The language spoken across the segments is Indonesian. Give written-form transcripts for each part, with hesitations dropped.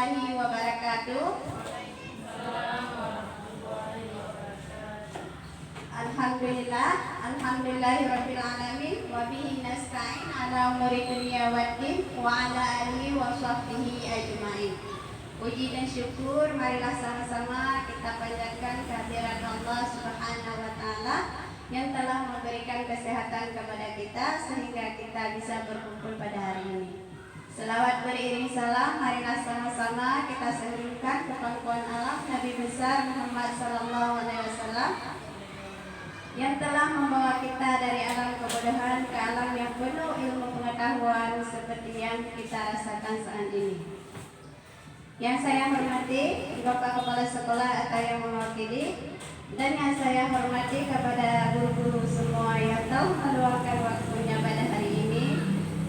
warahmatullahi wabarakatuh. Alhamdulillahirabbil alamin wa bihi nasta'in ala umuri dunya waddin wa ala alihi wa sahbihi ajmain. Puji dan syukur marilah sama-sama kita panjatkan kehadirat Allah Subhanahu wa taala yang telah memberikan kesehatan kepada kita sehingga kita bisa berkumpul pada hari ini. Selawat beriring salam, marilah sama-sama kita serukan ke pangkuan alam Nabi besar Muhammad sallallahu alaihi wasallam yang telah membawa kita dari alam kebodohan ke alam yang penuh ilmu pengetahuan seperti yang kita rasakan saat ini. Yang saya hormati Bapak Kepala Sekolah atau yang mewakili, dan yang saya hormati kepada guru-guru semua yang telah meluangkan waktunya pada hari ini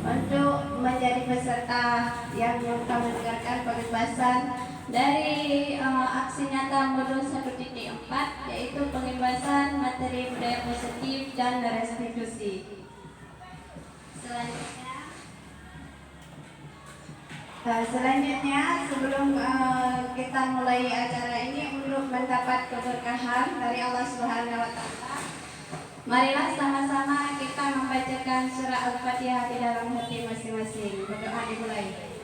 untuk menjadi peserta yang akan mendengarkan pembebasan dari aksi nyata modul 1.4, yaitu pembebasan materi budaya positif dan restitusi. Selanjutnya sebelum kita mulai acara ini, untuk mendapat keberkahan dari Allah Subhanahu wa taala, marilah sama-sama kita membacakan surah Al-Fatihah di dalam hati masing-masing. Berdoa dimulai.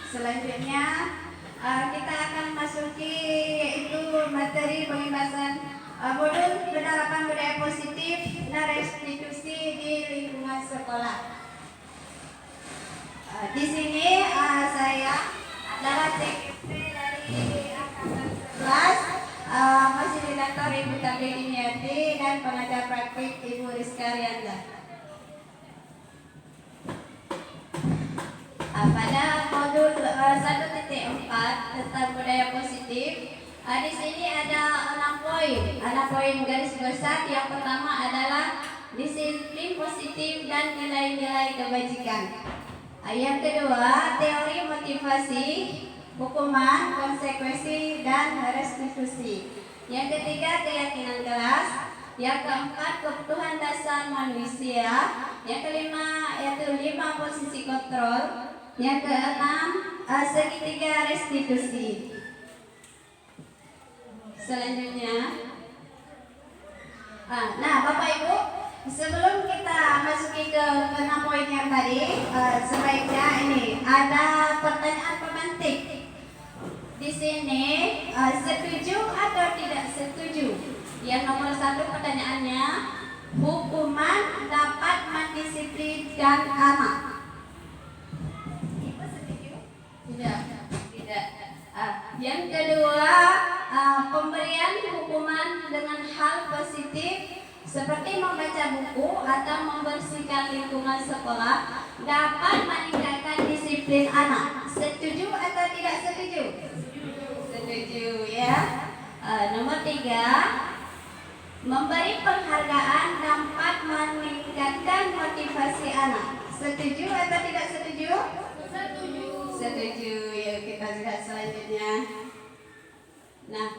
Selanjutnya kita akan masuki yaitu materi pembebasan modul penerapan budaya positif dan restitusi di lingkungan sekolah. Di sini saya adalah CGP dari angkatan 11, fasilitator Ibu Tabli Iniati dan pengajar praktik Ibu Rizka Rianda. Pada modul 1.4 tentang budaya positif, di sini ada 6 poin garis besar. Yang pertama adalah disiplin positif dan nilai-nilai kebajikan. Yang kedua, teori motivasi, hukuman, konsekuensi, dan restitusi. Yang ketiga, keyakinan kelas. Yang keempat, kebutuhan dasar manusia. Yang kelima, yaitu 5 posisi kontrol. Yang keenam, segitiga restitusi. Selanjutnya, nah Bapak Ibu, sebelum kita masuki ke 6 poin yang tadi, sebaiknya ini ada pertanyaan pemantik. Di sini setuju atau tidak setuju? Yang nomor 1 pertanyaannya, hukuman dapat mendisiplinkan anak. Tidak. Yang kedua, pemberian hukuman dengan hal positif seperti membaca buku atau membersihkan lingkungan sekolah dapat meningkatkan disiplin anak. Setuju atau tidak setuju? Setuju ya. Nomor 3, memberi penghargaan dapat meningkatkan motivasi anak. Setuju atau tidak setuju? Setuju. Ya, kita lihat selanjutnya. Nah,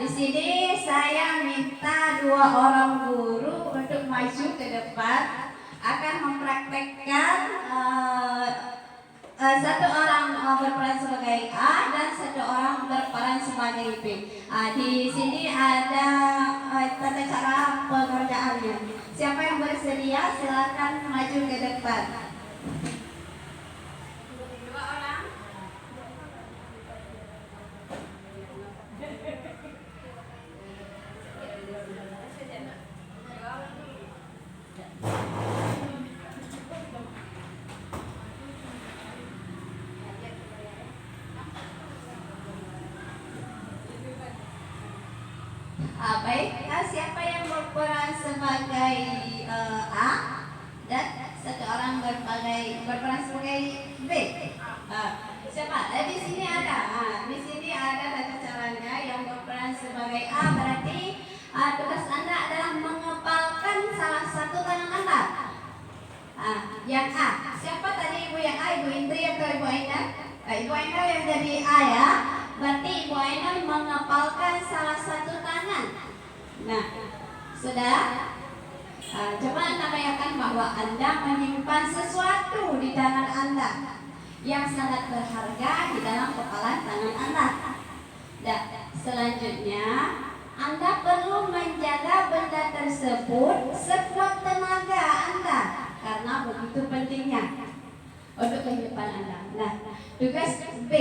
di sini saya minta 2 orang guru untuk maju ke depan, akan mempraktekkan 1 orang berperan sebagai A dan 1 orang berperan sebagai B. Di sini ada tata cara pengerjaannya. Siapa yang bersedia silakan maju ke depan. Baik, siapa yang berperan sebagai A dan 1 orang berperan sebagai B? Siapa? Di sini ada. Di sini ada tata caranya. Yang berperan sebagai A berarti tugas Anda adalah mengepalkan salah satu tangan Anda. Yang A. Siapa tadi Ibu yang A? Ibu Indri atau Ibu Aina? Ibu Ainal yang jadi ayah, berarti Ibu Ainal mengepalkan salah satu tangan. Nah, sudah. Coba Anda bayangkan bahwa Anda menyimpan sesuatu di tangan Anda yang sangat berharga di dalam kepalan tangan Anda. Dan selanjutnya Anda perlu menjaga benda tersebut sekuat tenaga Anda karena begitu pentingnya untuk kehidupan Anda. Nah, tugas B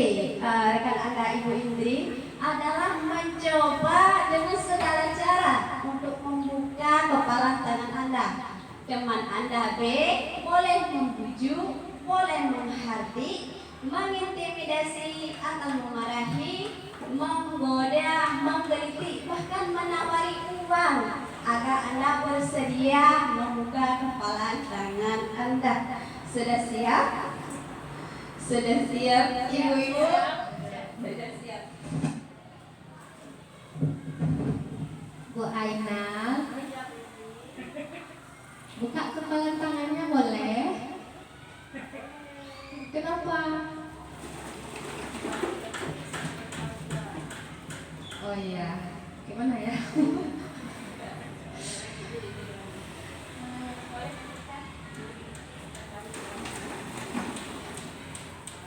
rekan Anda Ibu Indri adalah mencoba dengan segala cara untuk membuka kepalan tangan Anda. Teman Anda B boleh membujuk, boleh menghardik, mengintimidasi atau memarahi, menggoda, menggelitik, bahkan menawari uang agar Anda bersedia membuka kepalan tangan Anda. Sudah siap? Sudah siap, ibu-ibu? Sudah siap. Bu Ainal, buka kepalan tangannya boleh? Kenapa? Oh iya, gimana ya?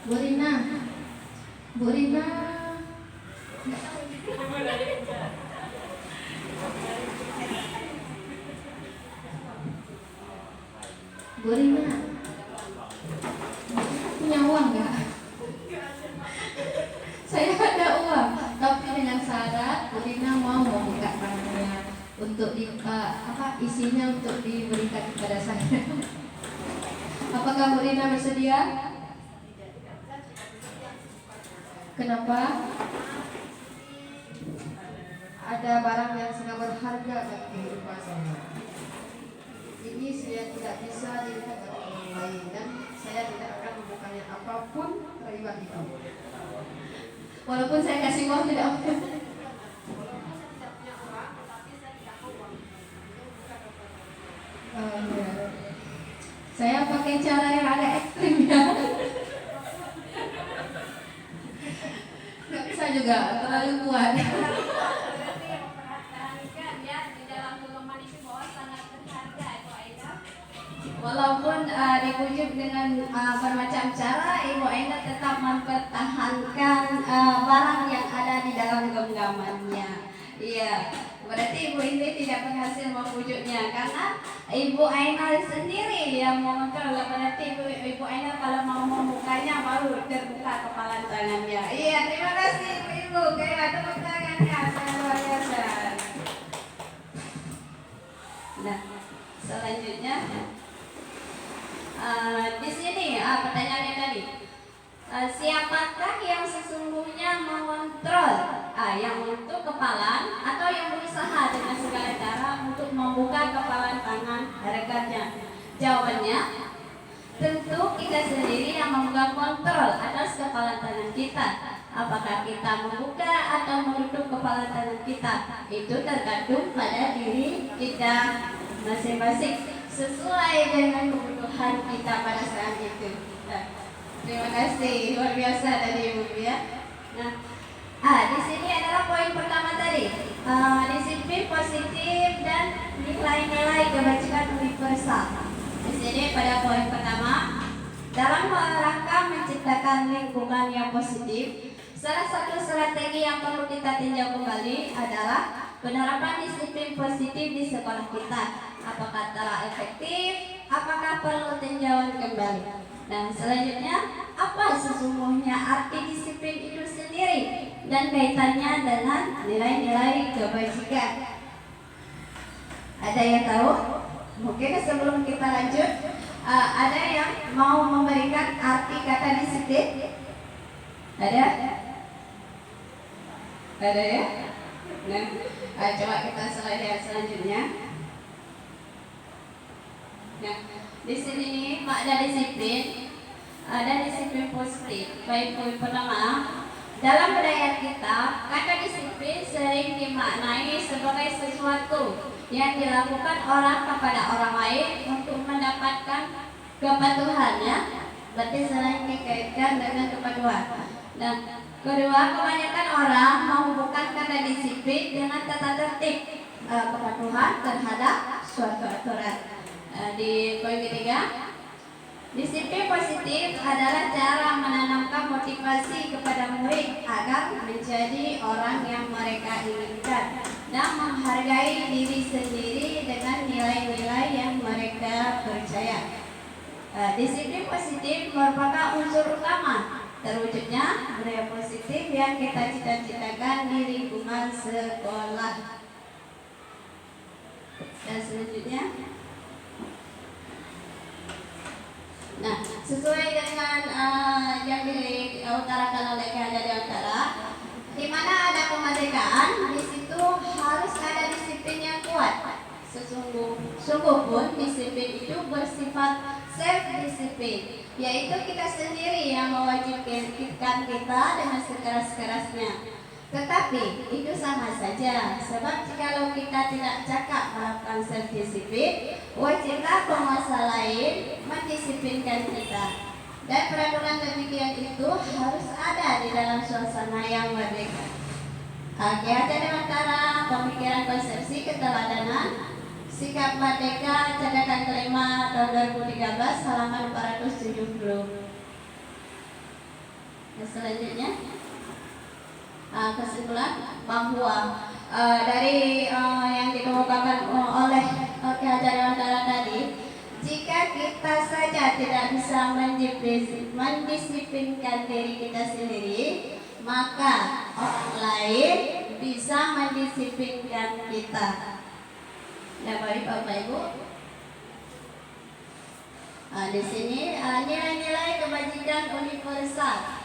Bu Rina, Bu Rina. Bu Rina, punya uang nggak? Saya ada uang, tapi dengan syarat Bu Rina mau membuka tangannya untuk isinya untuk diberikan kepada saya. Apakah Bu Rina bersedia? Kenapa? Ada barang yang sangat berharga dalam kehidupan saya. Ini saya tidak bisa dilihat oleh orang lain dan saya tidak akan membukanya apapun terlibat itu. Walaupun saya kasih uang tidak apa. Saya pakai cara yang agak ekstrim ya. Nggak bisa juga, terlalu kuat. Walaupun dibujuk dengan bermacam cara, Ibu Ainal tetap mempertahankan barang yang ada di dalam genggamannya. Iya, berarti Ibu Indri tidak berhasil membujuknya karena Ibu Ainal sendiri yang mengontrol. Berarti Ibu Ainal kalau mau membukanya baru terbuka kepala tangannya. Iya, terima kasih Ibu. Kayak tepuk tangannya, sangat luar biasa. Nah, selanjutnya. Di sini pertanyaannya tadi, siapakah yang sesungguhnya mengontrol yang untuk kepalan atau yang berusaha dengan segala cara untuk membuka kepalan tangan rekannya? Jawabannya, tentu kita sendiri yang memegang kontrol atas kepalan tangan kita. Apakah kita membuka atau menutup kepalan tangan kita, itu tergantung pada diri kita masing-masing sesuai dengan kebutuhan kita pada saat itu. Terima kasih, luar biasa tadi Ibu ya. Nah, di sini adalah poin pertama tadi, disiplin positif dan nilai-nilai kebajikan universal. Di sini pada poin pertama, dalam rangka menciptakan lingkungan yang positif, salah satu strategi yang perlu kita tinjau kembali adalah penerapan disiplin positif di sekolah kita. Apakah telah efektif? Apakah perlu tinjauan kembali? Dan selanjutnya, apa sesungguhnya arti disiplin itu sendiri dan kaitannya dengan nilai-nilai kebajikan? Ada yang tahu? Mungkin sebelum kita lanjut, ada yang mau memberikan arti kata disiplin? Ada? Ada ya? Nah, coba kita lihat selanjutnya. Nah, di sini makna disiplin ada disiplin positif. Baik, poin pertama, dalam budaya kita, kata disiplin sering dimaknai sebagai sesuatu yang dilakukan orang kepada orang lain untuk mendapatkan kepatuhannya berarti selain dikaitkan dengan kepatuhan. Nah, kedua, kebanyakan orang menghubungkan kata disiplin dengan tata tertib, kepatuhan terhadap suatu aturan. Di poin ketiga, disiplin positif adalah cara menanamkan motivasi kepada murid agar menjadi orang yang mereka inginkan dan menghargai diri sendiri dengan nilai-nilai yang mereka percaya. Disiplin positif merupakan unsur utama terwujudnya budaya positif yang kita cita-citakan di lingkungan sekolah. Dan selanjutnya, nah, sesuai dengan yang diutarakan oleh Kehadiran Dewantara, di mana ada kemerdekaan, di situ harus ada disiplin yang kuat. Sungguh pun disiplin itu bersifat self-disiplin, yaitu kita sendiri yang mewajibkan kita dengan sekeras-kerasnya. Tetapi itu sama saja, sebab jikalau kita tidak cakap melakukan self-disiplin, wajiblah penguasa lain mendisiplinkan kita. Dan peraturan demikian itu harus ada di dalam suasana yang merdeka. Kehadiran Dewantara, pemikiran konsepsi keteladanan, sikap merdeka, cetakan kelima tahun 2013, halaman 470. Nah, selanjutnya, kesimpulan bahwa dari yang dikemukakan oleh Kehadiran Dewantara tadi, jika kita saja tidak bisa mendisiplinkan diri kita sendiri, maka orang lain bisa mendisiplinkan kita. Nah, Bapak Ibu, di sini nilai-nilai kebajikan universal.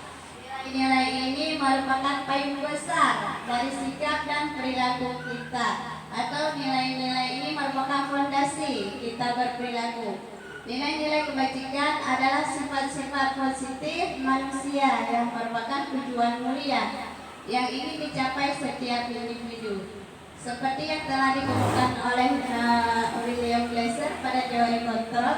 Nilai-nilai ini merupakan payung besar dari sikap dan perilaku kita, atau nilai-nilai ini merupakan fondasi kita berperilaku. Nilai-nilai kebajikan adalah sifat-sifat positif manusia yang merupakan tujuan mulia yang ingin dicapai setiap individu. Seperti yang telah dikemukakan oleh William Glasser pada teori kontrol,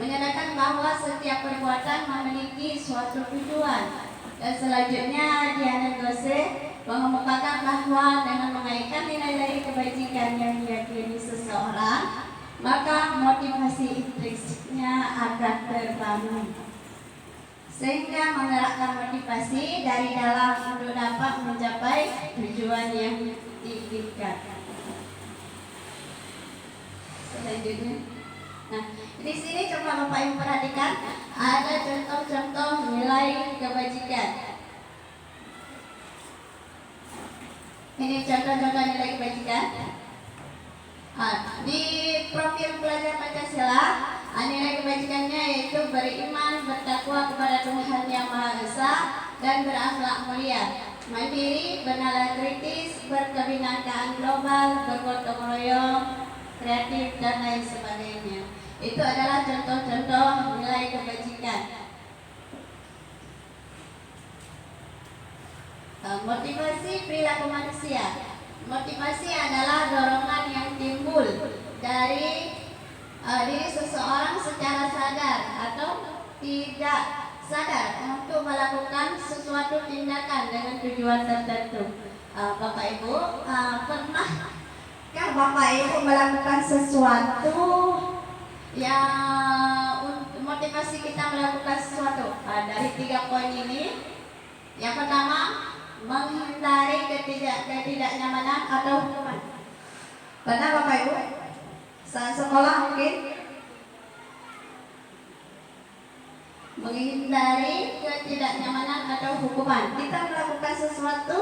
menyatakan bahwa setiap perbuatan memiliki suatu tujuan. Dan selanjutnya Diana Gose mengemukakan bahwa dengan mengaitkan nilai-nilai kebajikan yang diyakini seseorang, maka motivasi intrinsiknya akan terbangun, sehingga menggerakkan motivasi dari dalam untuk dapat mencapai tujuan yang diinginkan. Selanjutnya, nah, di sini coba Bapak Ibu perhatikan, ada contoh-contoh nilai kebajikan. Ini contoh-contoh nilai kebajikan. Di profil pelajar Pancasila, nilai kebajikannya yaitu beriman, bertakwa kepada Tuhan Yang Maha Esa, dan berakhlak mulia, mandiri, bernalar kritis, berkebinekaan global, bergotong royong, kreatif, dan lain sebagainya. Itu adalah contoh-contoh nilai kebajikan. Motivasi perilaku manusia. Motivasi adalah dorongan yang timbul dari diri seseorang secara sadar atau tidak sadar untuk melakukan sesuatu tindakan dengan tujuan tertentu. Bapak Ibu, pernahkah Bapak Ibu melakukan sesuatu yang motivasi kita melakukan sesuatu? Dari 3 poin ini, yang pertama, menghindari ketidaknyamanan atau hukuman. Pernah Bapak Ibu saat sekolah mungkin menghindari ketidaknyamanan atau hukuman. Kita melakukan sesuatu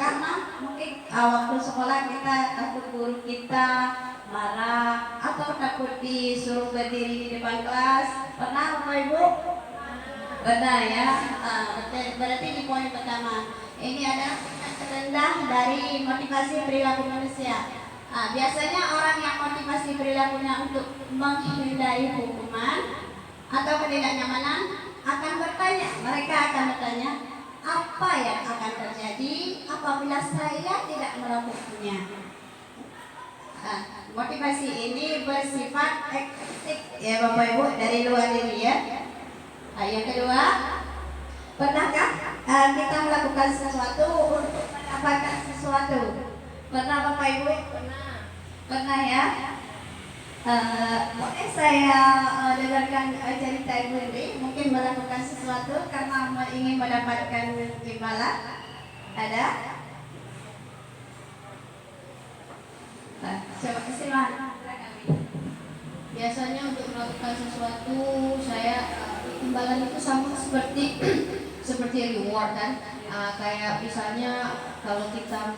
karena mungkin waktu sekolah kita takut guru kita marah atau takut disuruh berdiri di depan kelas. Pernah Bapak Ibu? Benar ya. Berarti di poin pertama ini adalah terendah dari motivasi perilaku manusia. Biasanya orang yang motivasi perilakunya untuk menghindari hukuman atau ketidaknyamanan mereka akan bertanya, apa yang akan terjadi apabila saya tidak melakukannya? Motivasi ini bersifat ekstrik ya Bapak Ibu, dari luar diri ya. Yang kedua, pernahkah kita melakukan sesuatu untuk mendapatkan sesuatu? Pernah Bapak Ibu? Pernah ya? Boleh saya dengarkan cerita Ibu ini? Mungkin melakukan sesuatu karena ingin mendapatkan imbalan? Ada? Coba silakan. Biasanya untuk melakukan sesuatu saya imbalan itu sama seperti reward kan. Kayak misalnya kalau kita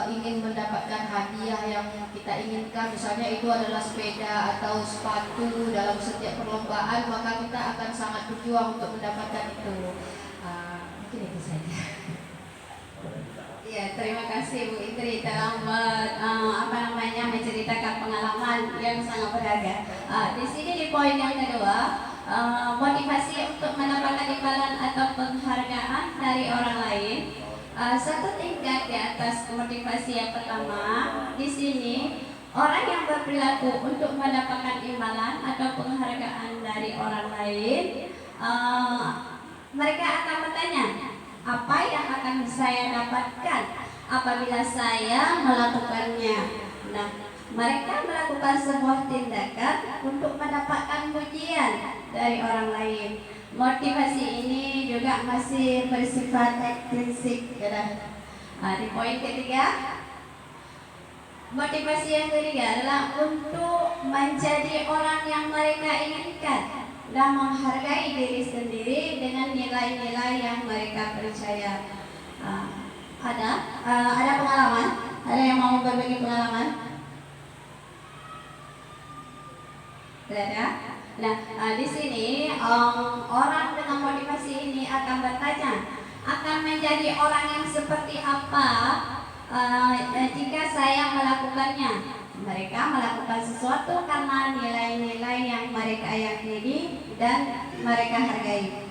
ingin mendapatkan hadiah yang kita inginkan, misalnya itu adalah sepeda atau sepatu dalam setiap perlombaan, maka kita akan sangat berjuang untuk mendapatkan itu. Mungkin itu saja. Ya, terima kasih Bu Indri telah menceritakan pengalaman yang sangat berharga. Di sini di poin yang kedua, motivasi untuk mendapatkan imbalan atau penghargaan dari orang lain. Satu tingkat di atas motivasi yang pertama, di sini orang yang berperilaku untuk mendapatkan imbalan atau penghargaan dari orang lain, mereka akan bertanya, apa yang akan saya dapatkan apabila saya melakukannya? Nah, mereka melakukan sebuah tindakan untuk mendapatkan pujian dari orang lain. Motivasi ini juga masih bersifat ekstrinsik. Di poin ketiga, motivasi yang ketiga adalah untuk menjadi orang yang mereka inginkan dan menghargai diri sendiri dengan nilai-nilai yang mereka percaya. Ada pengalaman? Ada yang mau berbagi pengalaman? Ada? Nah, di sini orang dengan motivasi ini akan bertanya, akan menjadi orang yang seperti apa jika saya melakukannya? Mereka melakukan sesuatu karena nilai-nilai yang mereka yakini dan mereka hargai.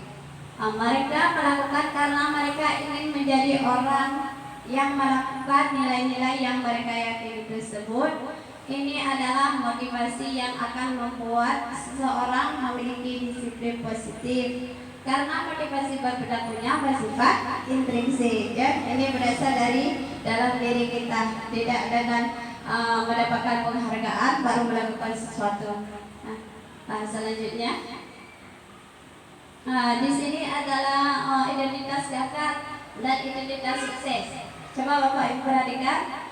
Mereka melakukan karena mereka ingin menjadi orang yang melakukan nilai-nilai yang mereka yakini tersebut. Ini adalah motivasi yang akan membuat seseorang memiliki disiplin positif. Karena motivasi berperilakunya bersifat intrinsik, ya. Ini berasal dari dalam diri kita, tidak dengan mendapatkan penghargaan baru melakukan sesuatu. Selanjutnya, di sini adalah identitas bakat dan identitas sukses. Coba Bapak Ibu perhatikan.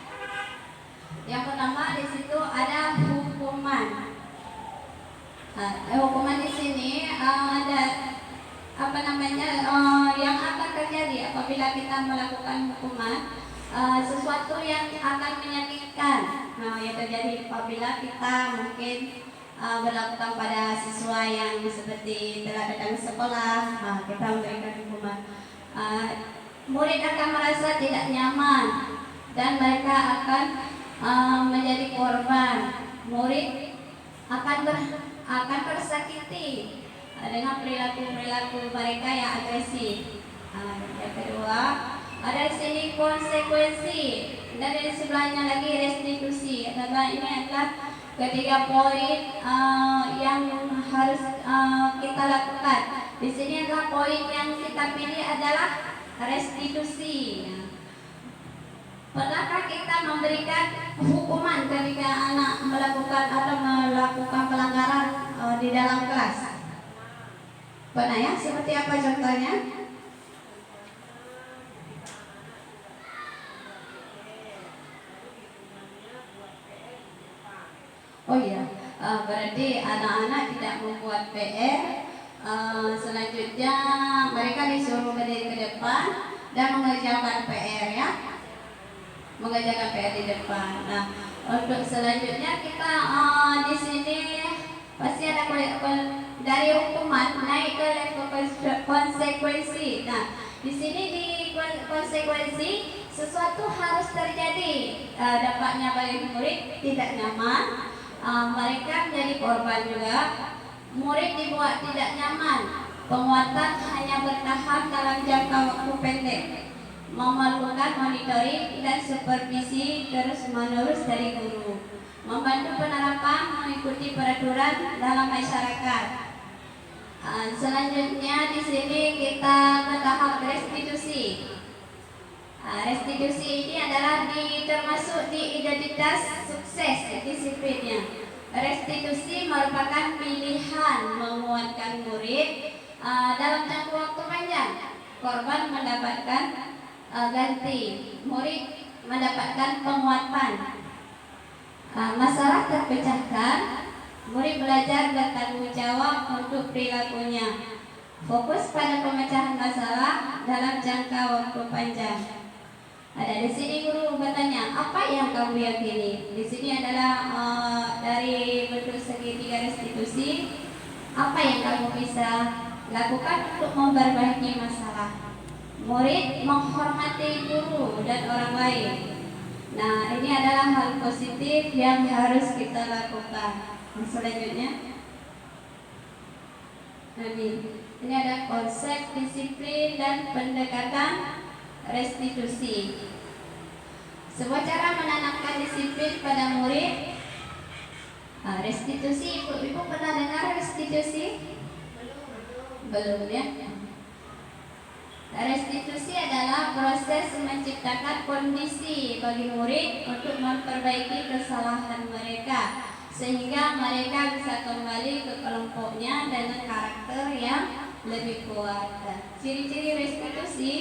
Yang pertama di situ ada hukuman. Hukuman di sini ada yang akan terjadi apabila kita melakukan hukuman. Sesuatu yang akan menyakitkan yang terjadi apabila kita mungkin berlakukan pada siswa yang seperti telah datang ke sekolah, kita memberikan hukuman. Murid akan merasa tidak nyaman dan mereka akan menjadi korban. Murid akan tersakiti dengan perilaku mereka yang agresif. Yang kedua, ada di sini konsekuensi dan di sebelahnya lagi restitusi. Ini adalah ketiga poin yang harus kita lakukan. Di sini adalah poin yang kita pilih adalah restitusi. Pernahkah kita memberikan hukuman ketika anak melakukan pelanggaran di dalam kelas? Pernah ya? Seperti apa contohnya? Oh iya, berarti anak-anak tidak membuat PR. Selanjutnya mereka disuruh berdiri ke depan dan mengerjakan PR, ya, mengerjakan PR di depan. Nah, untuk selanjutnya kita di sini pasti ada dari hukuman naik ke level konsekuensi. Nah, di sini di konsekuensi sesuatu harus terjadi. Dampaknya bagi murid tidak nyaman. Mereka menjadi korban juga. Murid dibuat tidak nyaman. Penguatan hanya bertahan dalam jangka waktu pendek. Memerlukan monitoring dan supervisi terus-menerus dari guru. Membantu penerapan mengikuti peraturan dalam masyarakat. Selanjutnya di sini kita ke tahap restitusi. Restitusi ini adalah termasuk di identitas sukses disiplinnya. Restitusi merupakan pilihan menguatkan murid dalam jangka waktu panjang. Korban mendapatkan ganti, murid mendapatkan penguatan. Masalah terpecahkan, murid belajar bertanggung jawab untuk perilakunya. Fokus pada pemecahan masalah dalam jangka waktu panjang. Ada di sini guru bertanya, apa yang kamu yakini? Di sini adalah dari bentuk segitiga restitusi. Apa yang kamu bisa lakukan untuk memperbaiki masalah? Murid menghormati guru dan orang lain. Nah, ini adalah hal positif yang harus kita lakukan. Selanjutnya, ini ada konsep disiplin dan pendekatan restitusi. Sebuah cara menanamkan disiplin pada murid. Restitusi, ibu pernah dengar restitusi? Belum ya? Restitusi adalah proses menciptakan kondisi bagi murid untuk memperbaiki kesalahan mereka, sehingga mereka bisa kembali ke kelompoknya dengan karakter yang lebih kuat. Ciri-ciri restitusi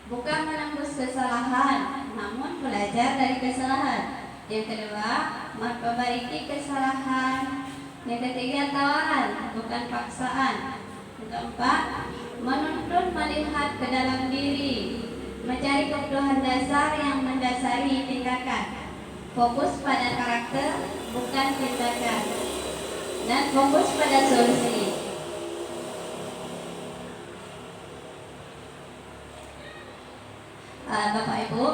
bukan menembus kesalahan, namun belajar dari kesalahan. Yang kedua, memperbaiki kesalahan. Yang ketiga, tawaran, bukan paksaan. Yang keempat, menuntun melihat ke dalam diri, mencari kebutuhan dasar yang mendasari tindakan. Fokus pada karakter, bukan tindakan. Dan fokus pada solusi. Bapak Ibu,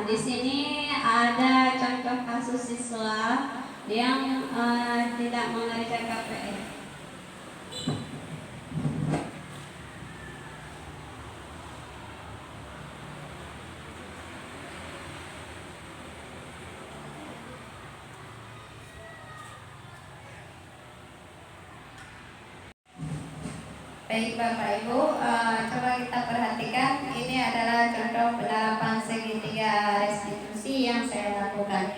di sini ada contoh kasus siswa yang tidak mengerjakan KPR. Baik Bapak Ibu, coba kita perhatikan, ini adalah contoh penerapan segitiga restitusi yang saya lakukan.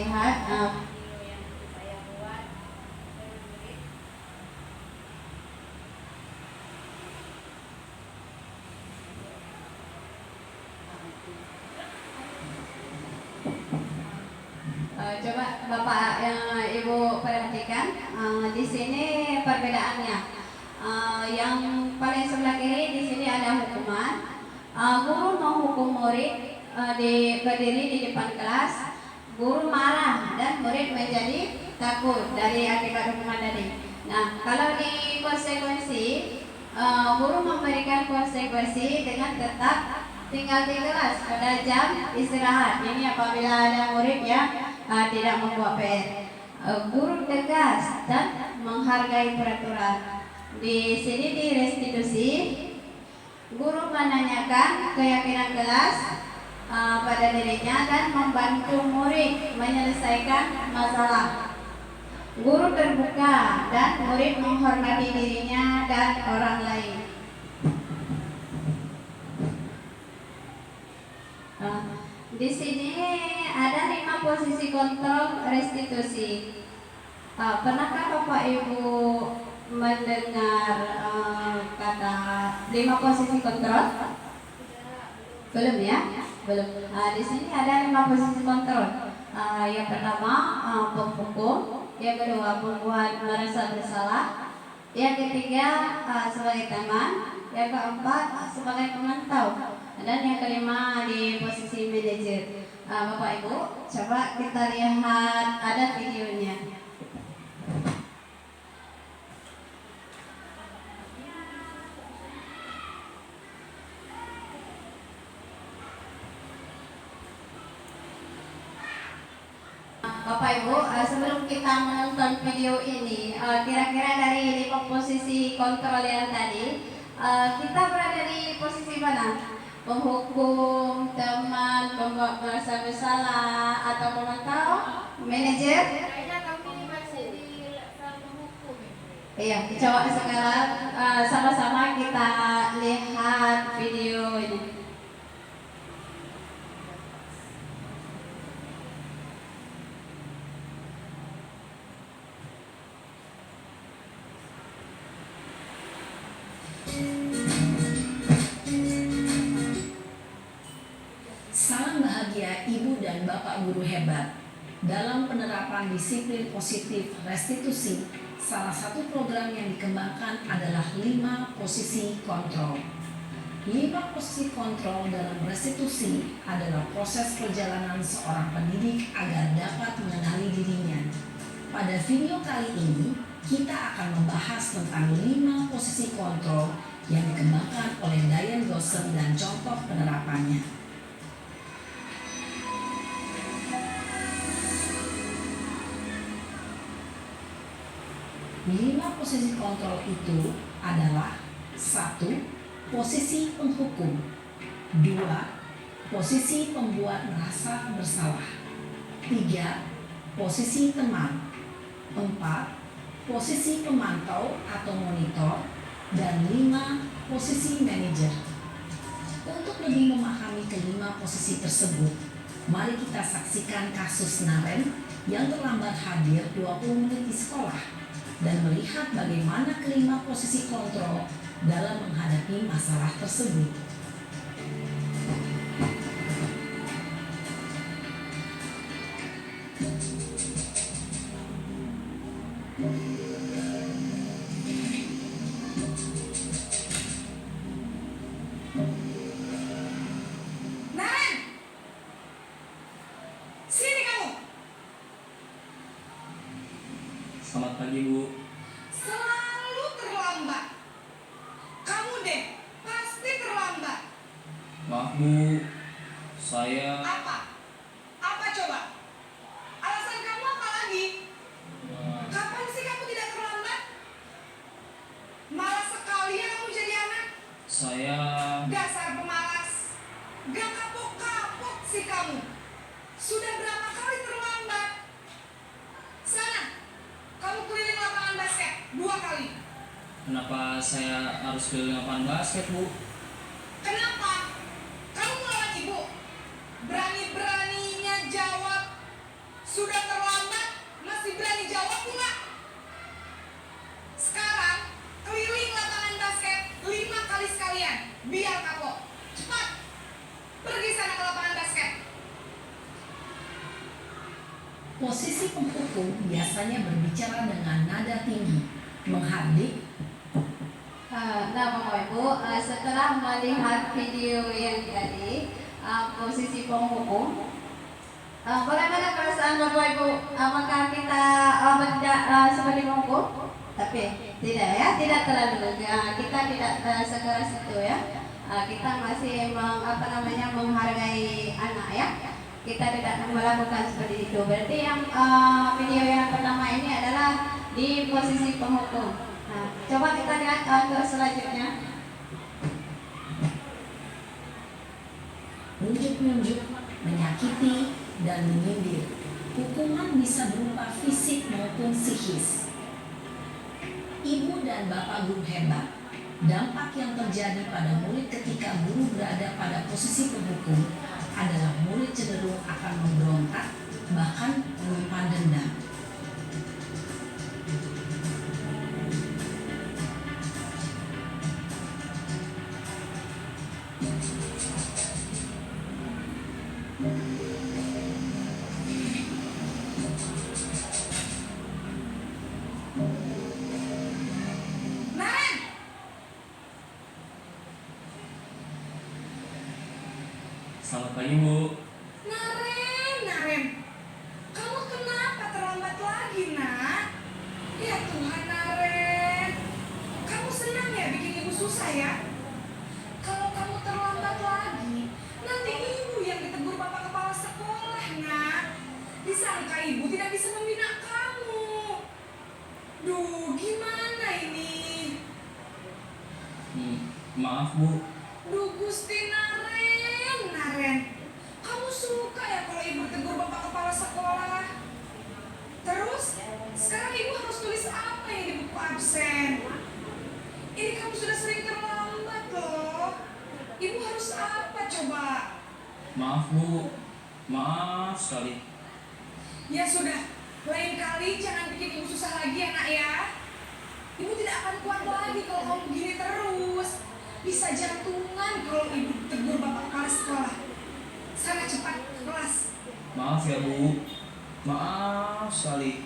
lihat video yang saya buat. Coba Bapak Ibu perhatikan di sini perbedaannya. Yang paling sebelah kiri di sini ada hukuman. Guru menghukum murid berdiri di depan kelas. Guru marah dan murid menjadi takut dari akibat hukuman tadi. Nah, kalau di konsekuensi, guru memberikan konsekuensi dengan tetap tinggal di kelas pada jam istirahat. Ini apabila ada murid yang tidak membuat PR. Guru tegas dan menghargai peraturan. Di sini di restitusi, guru menanyakan keyakinan kelas pada dirinya dan membantu murid menyelesaikan masalah. Guru terbuka dan murid menghormati dirinya dan orang lain. Di sini ada 5 posisi kontrol restitusi. Pernahkah Bapak Ibu mendengar kata 5 posisi kontrol? Belum ya? Belum. Di sini ada 5 posisi kontrol. Yang pertama penghukum, yang kedua pembuat merasa bersalah, yang ketiga sebagai teman, yang keempat sebagai pemantau, dan yang kelima di posisi manajer. Bapak Ibu, coba kita lihat ada videonya. Bapak Ibu, sebelum kita menonton video ini, kira-kira dari 5 posisi kontrol yang tadi, kita berada di posisi mana? Penghukum, teman, pembuat merasa bersalah, atau pemantau, manajer? Kayaknya kami masih di level penghukum. Iya, coba sekarang sama-sama kita lihat video ini. Salam bahagia Ibu dan Bapak guru hebat. Dalam penerapan disiplin positif restitusi, salah satu program yang dikembangkan adalah 5 posisi kontrol. 5 posisi kontrol dalam restitusi adalah proses perjalanan seorang pendidik agar dapat mengenali dirinya. Pada video kali ini, kita akan membahas tentang 5 posisi kontrol yang dikembangkan oleh Diane Gosser dan contoh penerapannya. 5 posisi kontrol itu adalah 1. Posisi penghukum, 2. Posisi pembuat merasa bersalah, 3. Posisi teman, 4. Posisi pemantau atau monitor, dan 5. Posisi manajer. Untuk lebih memahami kelima posisi tersebut, mari kita saksikan kasus Naren yang terlambat hadir 20 menit di sekolah dan melihat bagaimana kelima posisi kontrol dalam menghadapi masalah tersebut. Naren! Sini kamu! Selamat pagi, Bu. Selalu terlambat. Kamu deh, pasti terlambat. Maaf, Bu. Saya Apa? Apa coba? Alasan kamu apa lagi? Kapan sih kamu tidak terlambat? Malas sekali ya kamu jadi anak. saya Dasar pemalas. Gak kapok-kapok sih kamu. Sudah berapa kali terlambat? Sana, kamu keliling lapangan basket 2 kali. kenapa saya harus keliling lapangan basket, Bu? Kenapa? Kamu melawan ibu? Berani-beraninya jawab. Sudah terlambat, masih berani jawab pula. Sekarang, keliling lapangan basket 5 kali sekalian. Biar kapok. Cepat. Pergi sana ke lapangan basket. Posisi penghukum biasanya berbicara dengan nada tinggi, menghardik. Nah, Bapak Ibu, setelah melihat video yang tadi, posisi penghukum, bagaimana perasaan Bapak Ibu? Apakah kita seperti penghukum? Tapi tidak ya, tidak terlalu. Kita tidak sekeras itu ya. Kita masih menghargai anak ya. Kita tidak melakukan seperti itu. Berarti yang video yang pertama ini adalah di posisi penghukum. Nah, coba kita lihat untuk selanjutnya. Nunjuk-nunjuk, menyakiti, dan menyindir. Hukuman bisa berupa fisik maupun psikis. Ibu dan bapak guru hebat. Dampak yang terjadi pada murid ketika guru berada pada posisi penghukum adalah murid cenderung akan memberontak, bahkan menyimpan dendam. Naren! Selamat pagi, Bu. Naren. Kamu kenapa terlambat lagi, nak? Ya Tuhan, Naren. Kamu senang ya bikin ibu susah ya? Kalau kamu terlambat lagi, nanti ibu yang ditegur bapak kepala sekolah, nak. Disangka ibu tidak bisa membina kamu. Duh, gimana ini? Maaf, Bu. Duh, Gusti Naren. Kamu suka ya kalau ibu tegur bapak kepala sekolah? Terus, sekarang ibu harus tulis apa yang di buku absen? Ini kamu sudah sering terlambat loh. Ibu harus apa coba? Maaf, Bu. Maaf sekali. Ya sudah, lain kali jangan bikin ibu susah lagi ya, nak ya. Ibu tidak akan kuat lagi kalau kamu begini terus. Bisa jantungan kalau ibu tegur bapak kepala sekolah. Sana cepat ke kelas. Maaf ya, Bu. Maaf sekali.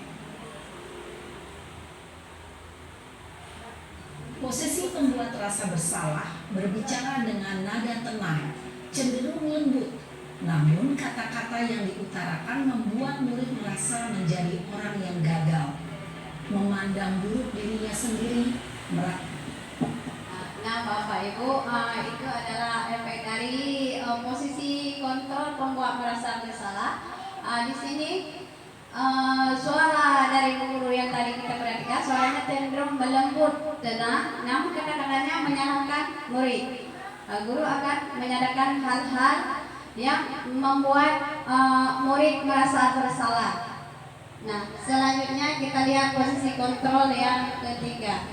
Posisi pembuat rasa bersalah berbicara dengan nada tenang, cenderung lembut. Namun kata-kata yang diutarakan membuat murid merasa menjadi orang yang gagal, memandang buruk dirinya sendiri. Nah, Bapak Ibu, itu adalah efek dari posisi kontrol pembuat merasa bersalah. Di sini suara dari guru yang tadi kita perhatikan, suaranya cenderung melembut, tenang, namun kadang-kadangnya menyalahkan murid. Guru akan menyatakan hal-hal yang membuat murid merasa bersalah. Nah, selanjutnya kita lihat posisi kontrol yang ketiga.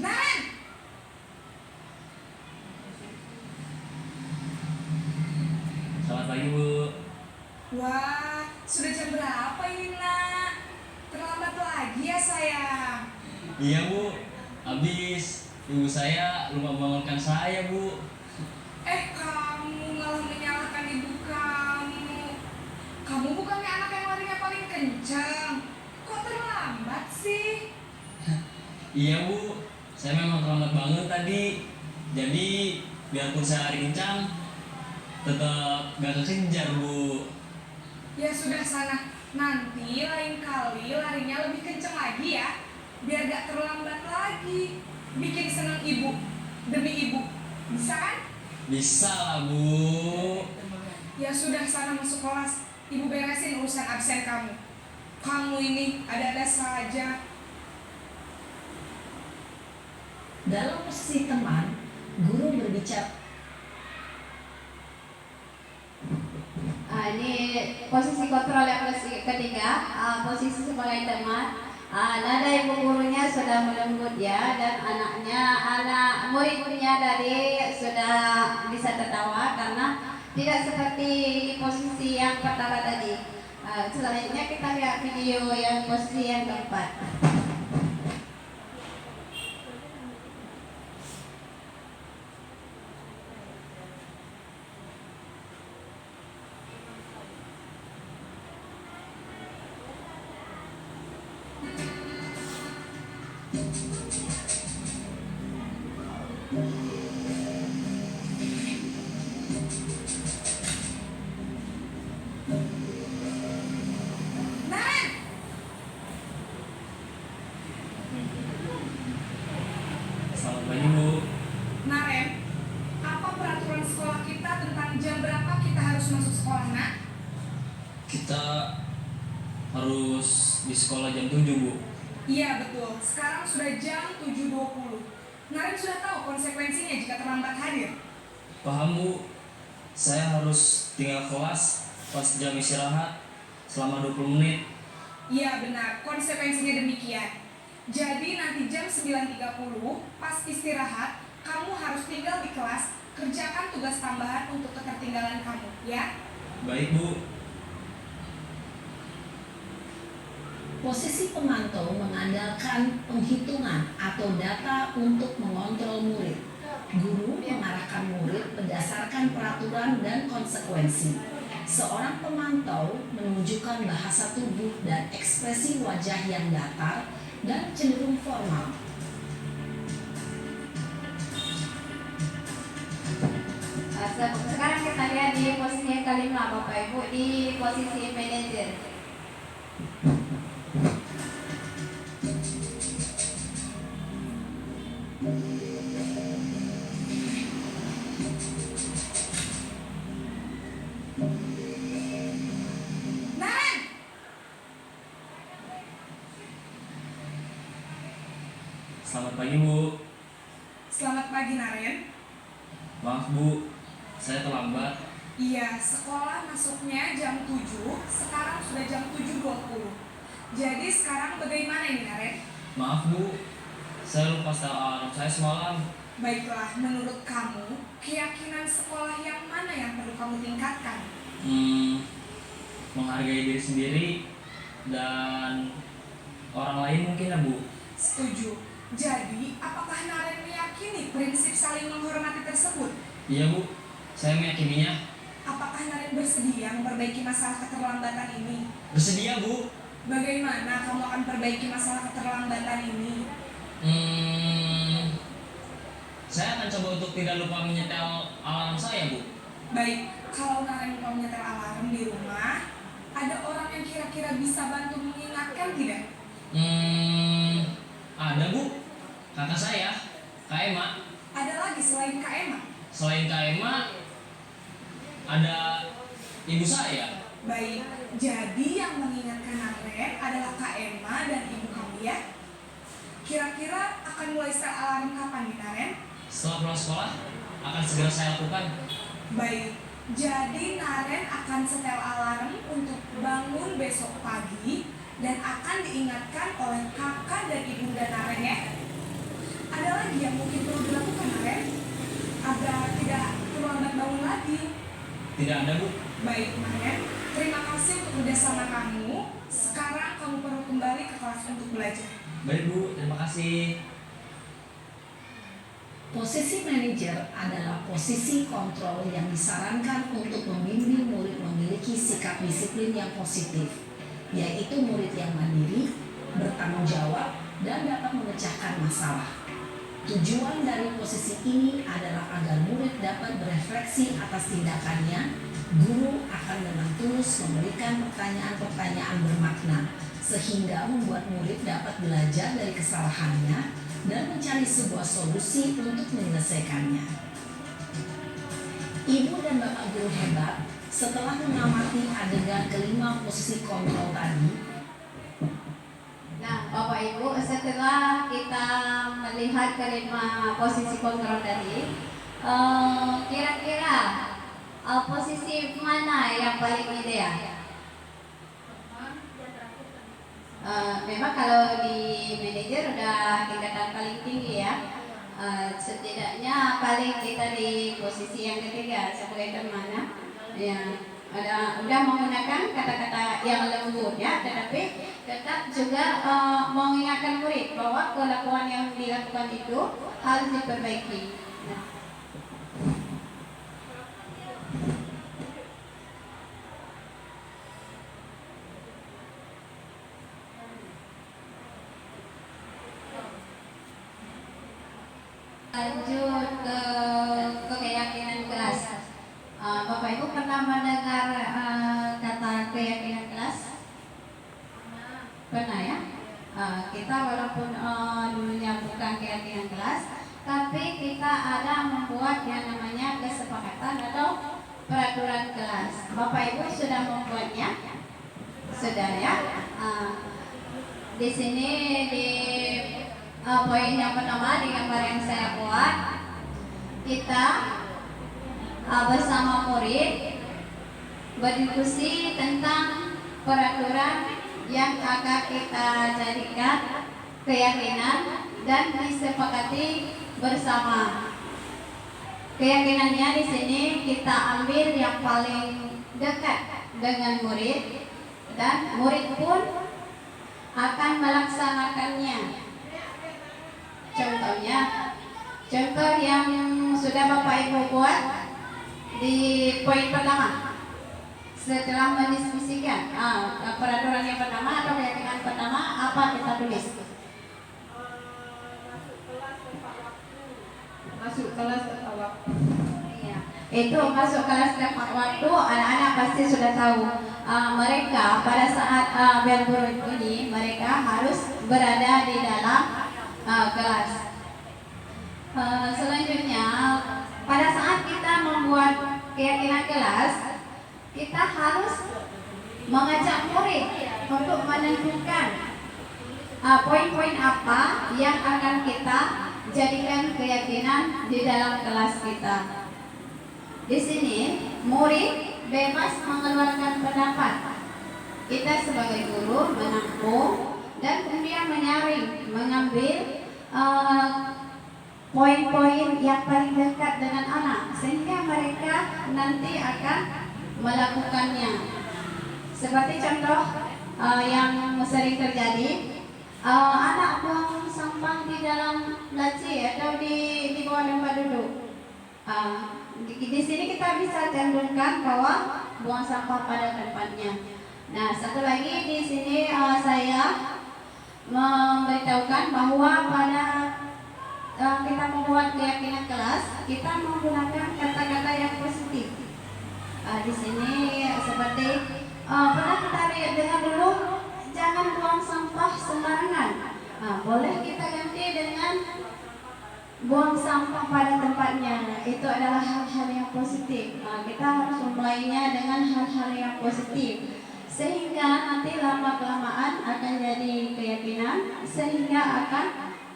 Naren! Selamat pagi, Bu. Wah, sudah jam berapa ini, nak? Terlambat lagi ya, sayang? Iya, Bu. Habis ibu saya lupa membangunkan saya, Bu. Kamu malah menyalahkan ibu kamu. Kamu bukannya anak yang larinya paling kencang. Kok terlambat sih? Iya, Bu. Saya memang terlambat banget tadi. Jadi, biarpun saya lari kencang, tetap gak kekejar, Bu. Ya sudah sana. Nanti lain kali larinya lebih kencang lagi ya. Biar gak terlambat lagi. Bikin senang ibu. Demi ibu. Bisa kan? Bisa lah, Bu. Ya sudah sana masuk kelas. Ibu beresin urusan absen kamu. Kamu ini ada-ada saja. Dalam posisi teman, guru berbicara. Ini posisi kontrol yang ketiga, posisi sebagai teman. Nada ibu gurunya sudah melembut ya, dan anak murid-muridnya tadi sudah bisa tertawa karena tidak seperti posisi yang pertama tadi. Selanjutnya kita lihat video yang posisi yang keempat. Naren, Selamat pagi Bu. Naren, apa peraturan sekolah kita tentang jam berapa kita harus masuk sekolah, nak? Kita harus di sekolah jam 7 Bu. Iya betul, sekarang sudah jam 7.20. Naren sudah tahu konsekuensinya jika terlambat hadir. Paham Bu, saya harus tinggal kelas pas jam istirahat selama 20 menit. Iya benar, konsekuensinya demikian. Jadi nanti jam 9.30 pas istirahat, kamu harus tinggal di kelas, kerjakan tugas tambahan untuk ketertinggalan kamu, ya? Baik Bu. Posisi pemantau mengandalkan penghitungan atau data untuk mengontrol murid. Guru mengarahkan murid berdasarkan peraturan dan konsekuensi. Seorang pemantau menunjukkan bahasa tubuh dan ekspresi wajah yang datar dan cenderung formal. Sekarang kita lihat di posisi yang kelima, Bapak Ibu, di posisi manajer. Naren! Selamat pagi Bu. Selamat pagi, Naren. Maaf Bu, saya terlambat. Iya, sekolah masuknya jam 7, sekarang sudah jam 7.20. Jadi sekarang bagaimana ini, Naren? Maaf Bu, saya lupa setel alarm saya semalam. Baiklah, menurut kamu, keyakinan sekolah yang mana yang perlu kamu tingkatkan? Menghargai diri sendiri dan orang lain mungkin ya Bu. Setuju. Jadi, apakah Naren meyakini prinsip saling menghormati tersebut? Iya Bu, saya meyakininya. Apakah Naren bersedia memperbaiki masalah keterlambatan ini? Bersedia Bu. Bagaimana kamu akan perbaiki masalah keterlambatan ini? Saya akan coba untuk tidak lupa menyetel alarm saya Bu. Baik, kalau Naren lupa menyetel alarm di rumah, ada orang yang kira-kira bisa bantu mengingatkan tidak? Ada Bu, kakak saya, Kak Emma. Ada lagi selain Kak Emma? Selain Kak Emma, ada ibu saya. Baik, jadi yang mengingatkan Naren adalah Kak Emma dan ibu kamu ya? Kira-kira akan mulai setel alarm kapan nih, Naren? Setelah pulang sekolah, akan segera saya lakukan. Baik, jadi Naren akan setel alarm untuk bangun besok pagi dan akan diingatkan oleh kakak dan ibunda Naren ya. Ada lagi yang mungkin perlu dilakukan, Naren, agar tidak terlambat bangun lagi. Tidak ada Bu. Baik, Naren, terima kasih untuk kerjasama kamu. Sekarang kamu perlu kembali ke kelas untuk belajar. Baik Bu, terima kasih. Posisi manajer adalah posisi kontrol yang disarankan untuk membimbing murid memiliki sikap disiplin yang positif, yaitu murid yang mandiri, bertanggung jawab, dan dapat memecahkan masalah. Tujuan dari posisi ini adalah agar murid dapat berefleksi atas tindakannya. Guru akan dengan tulus memberikan pertanyaan-pertanyaan bermakna, sehingga membuat murid dapat belajar dari kesalahannya dan mencari sebuah solusi untuk menyelesaikannya. Ibu dan bapak guru hebat, setelah mengamati adegan kelima posisi kontrol tadi. Nah, Bapak Ibu, setelah kita melihat melihat kelima posisi kontrol tadi, kira-kira posisi mana yang paling ideal? Memang kalau di manajer udah tingkatan paling tinggi ya. Setidaknya paling kita di posisi yang ketiga sebagai teman ya. Udah menggunakan kata-kata yang lembut ya, tetapi tetap juga mengingatkan murid bahwa kelakuan yang dilakukan itu harus diperbaiki. Lanjut ke keyakinan kelas. Bapak Ibu pernah mendengar kata keyakinan kelas? Pernah ya? Kita walaupun dulunya bukan keyakinan kelas, tapi kita ada membuat yang namanya kesepakatan atau peraturan kelas. Bapak Ibu sudah membuatnya? Sudah ya? Di sini di poin yang pertama di gambar yang saya buat, kita bersama murid berdiskusi tentang peraturan yang akan kita jadikan keyakinan dan disepakati bersama. Keyakinannya di sini kita ambil yang paling dekat dengan murid dan murid pun akan melaksanakannya. Contoh yang sudah Bapak Ibu buat di poin pertama. Setelah mendiskusikan peraturan yang pertama atau keyakinan pertama, apa kita tulis? Masuk kelas tepat waktu. Iya, itu masuk kelas tepat waktu. Anak-anak pasti sudah tahu. Mereka pada saat bel bunyi, mereka harus berada di dalam kelas. Selanjutnya, pada saat kita membuat keyakinan kelas, kita harus mengajak murid untuk menentukan poin-poin apa yang akan kita jadikan keyakinan di dalam kelas kita. Di sini, murid bebas mengeluarkan pendapat. Kita sebagai guru menampung dan kemudian menyaring, mengambil poin-poin yang paling dekat dengan anak sehingga mereka nanti akan melakukannya. Seperti contoh yang sering terjadi, anak buang sampah di dalam laci atau di bawah tempat duduk. Di sini kita bisa cantumkan bahwa buang sampah pada tempatnya. Nah, satu lagi di sini saya memberitahukan bahwa pada kita membuat keyakinan kelas, kita menggunakan kata-kata yang positif. Di sini seperti pernah kita lihat dengan dulu, jangan buang sampah sembarangan. Boleh kita ganti dengan buang sampah pada tempatnya. Itu adalah hal-hal yang positif. Kita harus memulainya dengan hal-hal yang positif, sehingga nanti lama-kelamaan akan jadi keyakinan, sehingga akan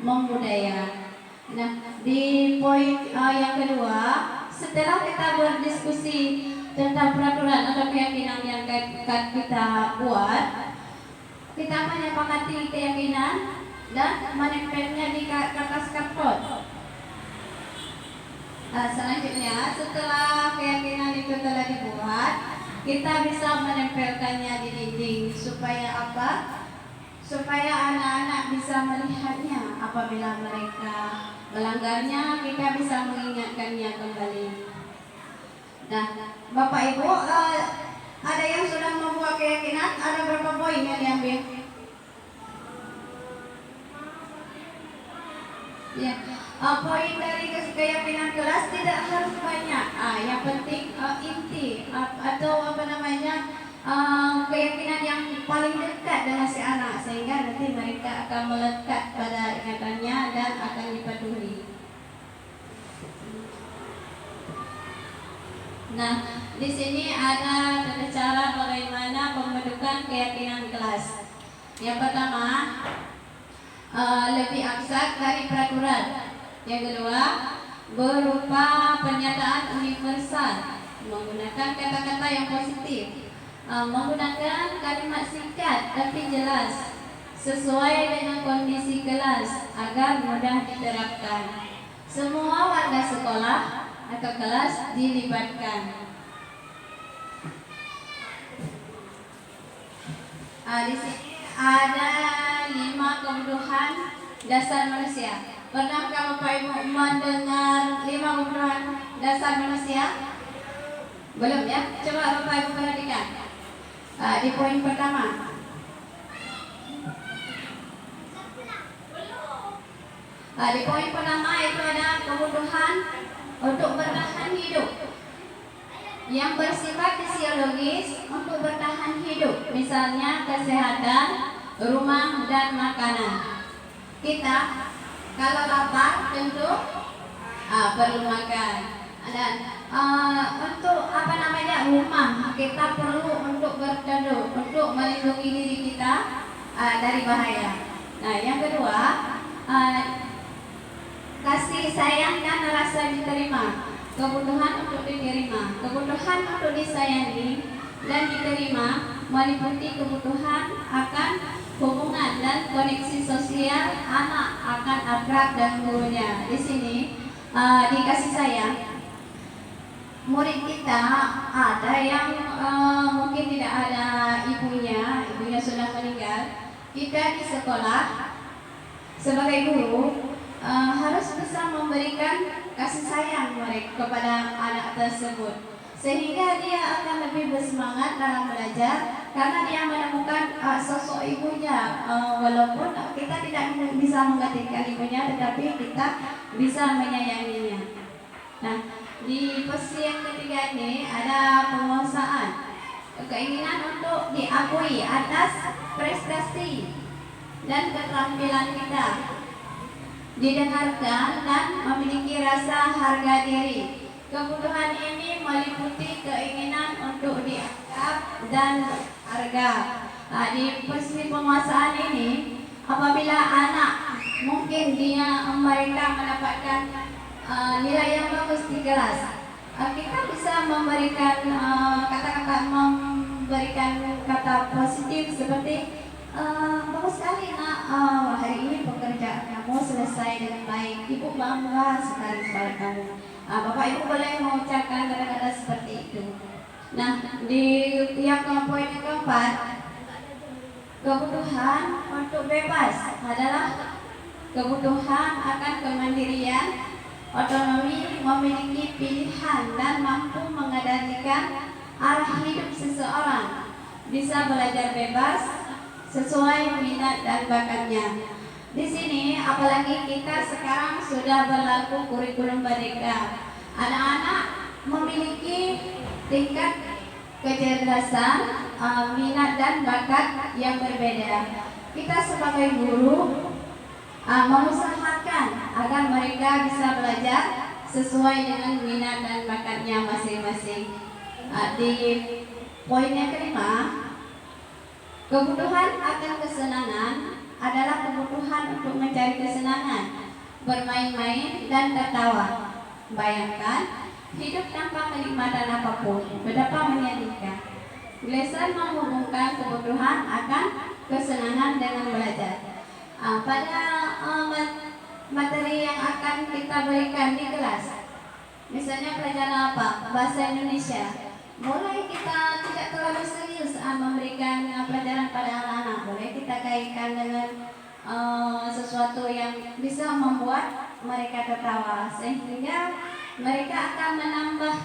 membudaya. Nah, di poin yang kedua, setelah kita berdiskusi tentang peraturan atau keyakinan yang kita buat, kita menyepakati keyakinan dan menempelnya di kertas karton. Selanjutnya, setelah keyakinan itu telah dibuat, kita bisa menempelkannya di dinding. Supaya apa? Supaya anak-anak bisa melihatnya. Apabila mereka melanggarnya, kita bisa mengingatkannya kembali. Nah, Bapak Ibu, ada yang sudah membuat keyakinan? Ada berapa poin yang diambil? Ya, poin dari keyakinan kelas tidak harus banyak. Yang penting inti atau apa namanya, keyakinan yang paling dekat dengan si anak, sehingga nanti mereka akan melekat pada ingatannya dan akan dipatuhi. Nah, di sini ada tata cara bagaimana pembentukan keyakinan kelas. Yang pertama, lebih abstrak dari peraturan. Yang kedua, berupa pernyataan universal menggunakan kata-kata yang positif, menggunakan kalimat singkat tapi jelas sesuai dengan kondisi kelas agar mudah diterapkan. Semua warga sekolah atau kelas dilibatkan. Di sini ada 5 kebutuhan dasar manusia. Pernahkah Bapak Ibu mendengar 5 kebutuhan dasar manusia? Belum ya? Coba Bapak Ibu perhatikan. Di poin pertama. Di poin pertama itu ada kebutuhan untuk bertahan hidup yang bersifat fisiologis untuk bertahan hidup, misalnya kesehatan, rumah, dan makanan. Kita kalau lapar tentu perlu makan, dan untuk rumah kita perlu untuk berteduh, untuk melindungi diri kita dari bahaya. Nah, yang kedua, kasih sayang dan rasa diterima. Kebutuhan untuk diterima, kebutuhan untuk disayangi dan diterima meliputi kebutuhan akan hubungan dan koneksi sosial anak akan akrab dan gurunya. Di sini dikasih sayang. Murid kita ada yang mungkin tidak ada ibunya sudah meninggal. Kita di sekolah sebagai guru harus bisa memberikan kasih sayang mereka kepada anak tersebut, sehingga dia akan lebih bersemangat dalam belajar karena dia menemukan sosok ibunya. Walaupun kita tidak bisa menggantikan ibunya, tetapi kita bisa menyayanginya. Nah, di posisi yang ketiga ini ada penguasaan, keinginan untuk diakui atas prestasi dan keterampilan kita, didengarkan dan memiliki rasa harga diri. Kebutuhan ini meliputi keinginan untuk dianggap dan harga. Di posisi penguasaan ini, apabila anak mungkin mereka mendapatkan nilai yang bagus di kelas, kita bisa memberikan kata positif seperti bagus sekali nak, hari ini pekerjaan kamu selesai dengan baik, ibu bangga sekali kepada kamu. Bapak Ibu boleh mengucapkan kata-kata seperti itu. Nah, di poin yang keempat, kebutuhan untuk bebas adalah kebutuhan akan kemandirian, otonomi, memiliki pilihan dan mampu mengendalikan arah hidup seseorang, bisa belajar bebas sesuai minat dan bakatnya. Di sini apalagi kita sekarang sudah berlaku kurikulum merdeka. Anak-anak memiliki tingkat kecerdasan, minat dan bakat yang berbeda. Kita sebagai guru mengusahakan agar mereka bisa belajar sesuai dengan minat dan bakatnya masing-masing. Di poin yang kelima, kebutuhan akan kesenangan adalah kebutuhan untuk mencari kesenangan, bermain-main dan tertawa. Bayangkan hidup tanpa kenikmatan apapun, betapa menyedihkan. Gleason menghubungkan kebutuhan akan kesenangan dengan belajar. Pada materi yang akan kita berikan di kelas, misalnya pelajaran apa? Bahasa Indonesia. Mulai kita tidak terlalu serius memberikan pelajaran pada anak-anak. Boleh kita kaitkan dengan sesuatu yang bisa membuat mereka tertawa, sehingga mereka akan menambah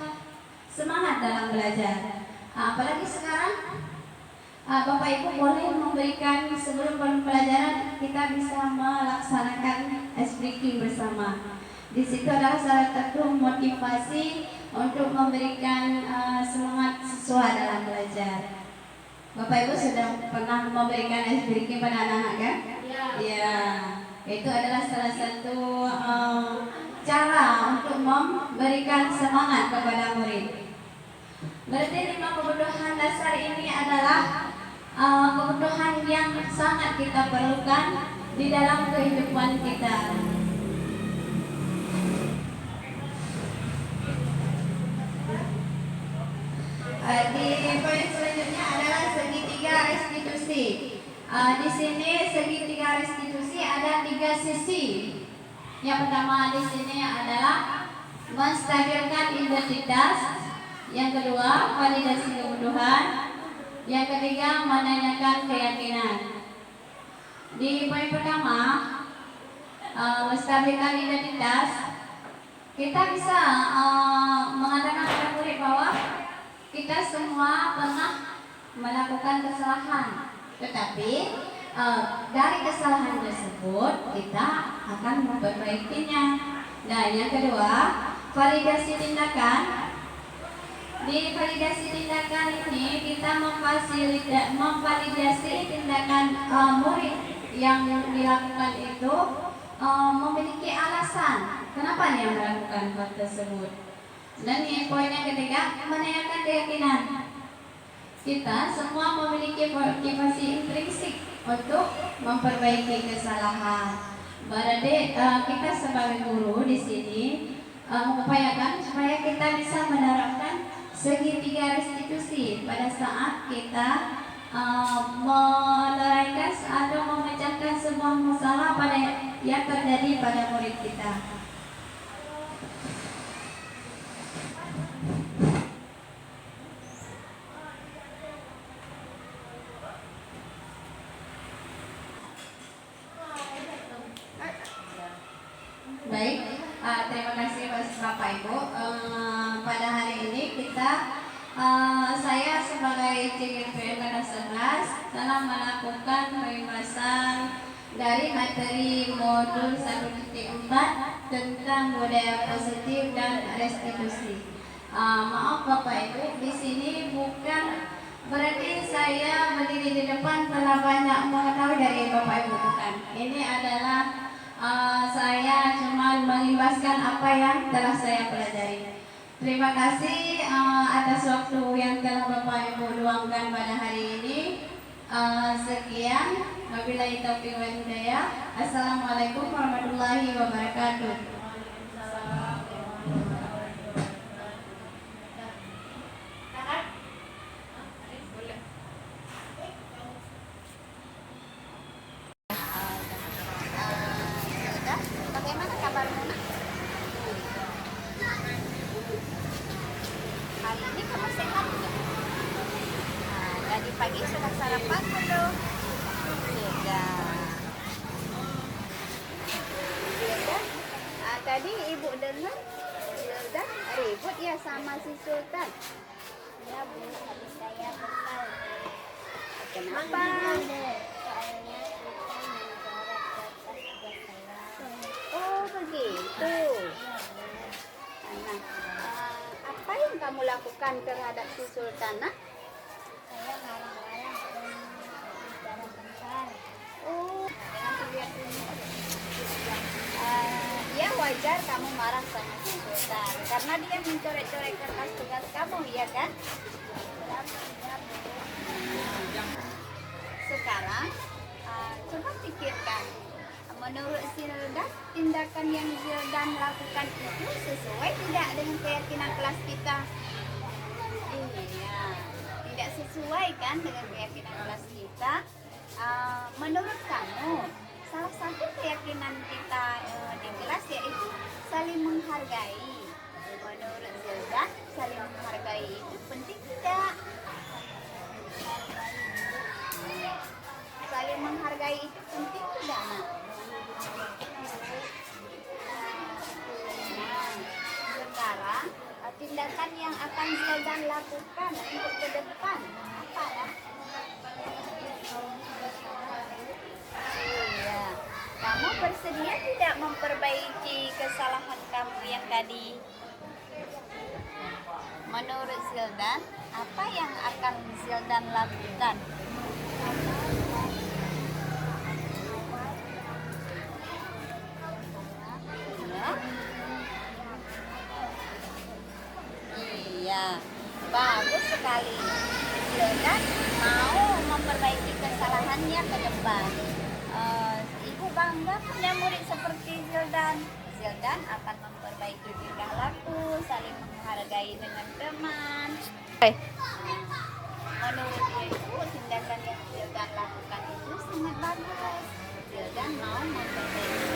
semangat dalam belajar. Apalagi sekarang Bapak Ibu boleh memberikan sebelum pembelajaran kita bisa melaksanakan ice breaking bersama. Di situ adalah salah satu motivasi untuk memberikan semangat siswa dalam belajar. Bapak Ibu sudah pernah memberikan ice breaking pada anak-anak kan? Ya, itu adalah salah satu cara untuk memberikan semangat kepada murid. Berarti 5 kebutuhan dasar ini adalah kebutuhan yang sangat kita perlukan di dalam kehidupan kita. Di poin selanjutnya adalah segitiga restitusi. Di sini segitiga restitusi ada 3 sisi. Yang pertama di sini adalah menstabilkan identitas. Yang kedua, validasi kebutuhan. Yang ketiga, menanyakan keyakinan. Di poin pertama, menstabilkan identitas, kita bisa mengatakan pada murid bahwa kita semua pernah melakukan kesalahan, tetapi dari kesalahan tersebut kita akan memperbaikinya. Nah, yang kedua, validasi tindakan. Di validasi tindakan ini kita memvalidasi tindakan murid yang dilakukan itu memiliki alasan kenapa dia melakukan hal tersebut. Dan yang poin yang ketiga, menanyakan keyakinan. Kita semua memiliki motivasi intrinsik untuk memperbaiki kesalahan. Berarti kita sebagai guru di sini mengupayakan supaya kita bisa menerapkan segitiga restitusi pada saat kita meneraikan atau memecahkan sebuah masalah yang terjadi pada murid kita. Baik, terima kasih Bapak Ibu. Pada hari ini saya sebagai CGPN Kota 11 telah melakukan pembahasan dari materi modul 1.4 tentang budaya positif dan restitusi. Maaf Bapak Ibu, di sini bukan berarti saya berdiri di depan telah banyak mengetahui dari Bapak Ibu, bukan. Ini adalah saya cuma mengimbaskan apa yang telah saya pelajari. Terima kasih atas waktu yang telah Bapak Ibu luangkan pada hari ini. Sekian, wabillahi taufiq wal hidayah. Assalamualaikum warahmatullahi wabarakatuh. Bagaimana kabarmu? Hari ini kamu sehat nggak? Tadi pagi sudah sarapan belum? Sudah. Sudah. Tadi ibu dengar sudah ribut ya sama si Sultan. Ya bu, tadi saya bekal. Kenapa? Oh begitu. Nah, apa yang kamu lakukan terhadap si Sultana? Saya marah-marah dan bicara besar. Oh, lihat ini. Ya wajar kamu marah sama si Sultan karena dia mencoret-coret kertas tugas kamu, ya kan? Sekarang coba pikirkan. Menurut Zildan, tindakan yang Zildan lakukan itu sesuai tidak dengan keyakinan kelas kita? Iya, tidak sesuai kan dengan keyakinan kelas kita. Menurut kamu, salah satu keyakinan kita di kelas yaitu saling menghargai. Menurut Zildan, saling menghargai itu penting tidak? Saling menghargai itu penting tidak, Nak? Sekarang tindakan yang akan Zildan lakukan untuk ke depan apa ya? Iya, kamu bersedia tidak memperbaiki kesalahan kamu yang tadi? Menurut Zildan, apa yang akan Zildan lakukan? Iya, bagus sekali. Zildan mau memperbaiki kesalahannya ke depan. Ibu bangga punya murid seperti Zildan. Zildan akan memperbaiki tingkah laku, saling menghargai dengan teman. Menurut dia itu tindakan yang Zildan lakukan itu sangat bagus. Zildan mau memperbaiki